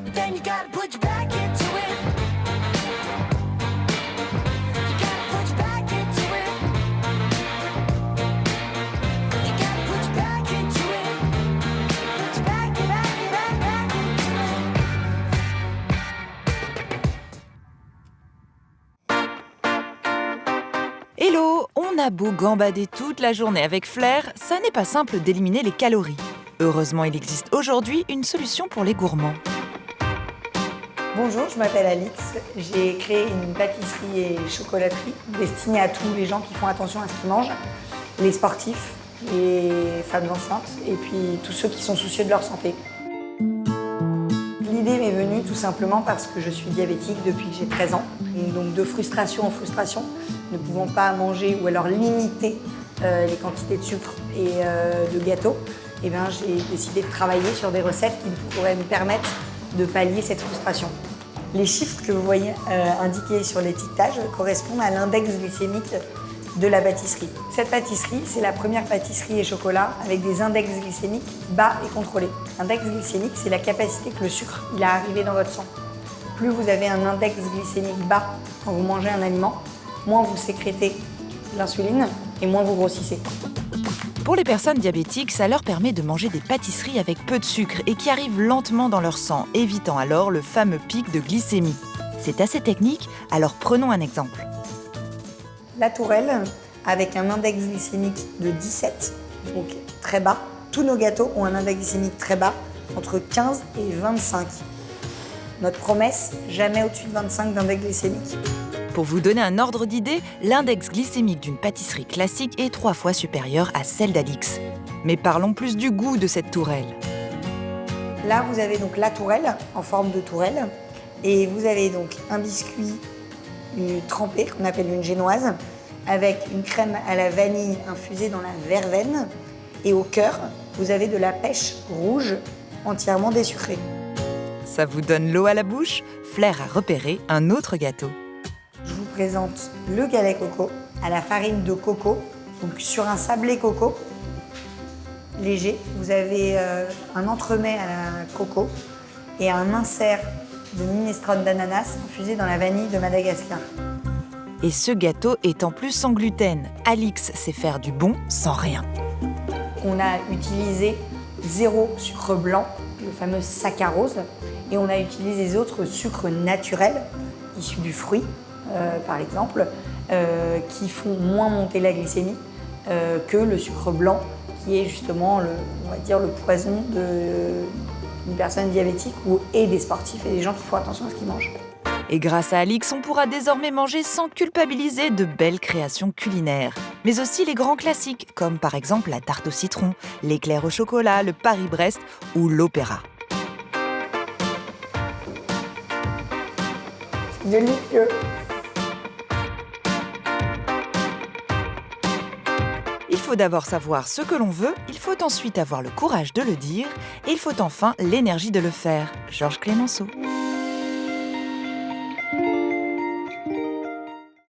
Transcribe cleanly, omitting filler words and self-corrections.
but then you gotta put your back into it. You gotta put your back into it. You gotta put your back into it. Put your back into it. Hello, on a beau gambader toute la journée avec Flair, ça n'est pas simple d'éliminer les calories. Heureusement, il existe aujourd'hui une solution pour les gourmands. Bonjour, je m'appelle Alix. J'ai créé une pâtisserie et chocolaterie destinée à tous les gens qui font attention à ce qu'ils mangent, les sportifs, les femmes enceintes et puis tous ceux qui sont soucieux de leur santé. L'idée m'est venue tout simplement parce que je suis diabétique depuis que j'ai 13 ans. Et donc de frustration en frustration, ne pouvant pas manger ou alors limiter les quantités de sucre et de gâteaux, eh bien, j'ai décidé de travailler sur des recettes qui pourraient me permettre de pallier cette frustration. Les chiffres que vous voyez indiqués sur l'étiquetage correspondent à l'index glycémique de la pâtisserie. Cette pâtisserie, c'est la première pâtisserie et chocolat avec des index glycémiques bas et contrôlés. L'index glycémique, c'est la capacité que le sucre il a arrivé dans votre sang. Plus vous avez un index glycémique bas quand vous mangez un aliment, moins vous sécrétez l'insuline et moins vous grossissez. Pour les personnes diabétiques, ça leur permet de manger des pâtisseries avec peu de sucre et qui arrivent lentement dans leur sang, évitant alors le fameux pic de glycémie. C'est assez technique, alors prenons un exemple. La tourelle, avec un index glycémique de 17, donc très bas. Tous nos gâteaux ont un index glycémique très bas, entre 15 et 25. Notre promesse, jamais au-dessus de 25 d'index glycémique. Pour vous donner un ordre d'idée, l'index glycémique d'une pâtisserie classique est 3 fois supérieur à celle d'Alix. Mais parlons plus du goût de cette tourelle. Là, vous avez donc la tourelle, en forme de tourelle. Et vous avez donc un biscuit trempé, qu'on appelle une génoise, avec une crème à la vanille infusée dans la verveine. Et au cœur, vous avez de la pêche rouge entièrement désucrée. Ça vous donne l'eau à la bouche? Flair a repéré un autre gâteau. Je vous présente le galet coco à la farine de coco, donc sur un sablé coco léger. Vous avez un entremets à la coco et un insert de minestrone d'ananas infusé dans la vanille de Madagascar. Et ce gâteau est en plus sans gluten. Alix sait faire du bon sans rien. On a utilisé 0 sucre blanc, le fameux saccharose, et on a utilisé les autres sucres naturels issus du fruit, par exemple, qui font moins monter la glycémie que le sucre blanc, qui est justement on va dire, le poison d'une personne diabétique et des sportifs et des gens qui font attention à ce qu'ils mangent. Et grâce à Alix, on pourra désormais manger sans culpabiliser de belles créations culinaires. Mais aussi les grands classiques, comme par exemple la tarte au citron, l'éclair au chocolat, le Paris-Brest ou l'opéra. Délicieux. Il faut d'abord savoir ce que l'on veut, il faut ensuite avoir le courage de le dire, et il faut enfin l'énergie de le faire. Georges Clemenceau.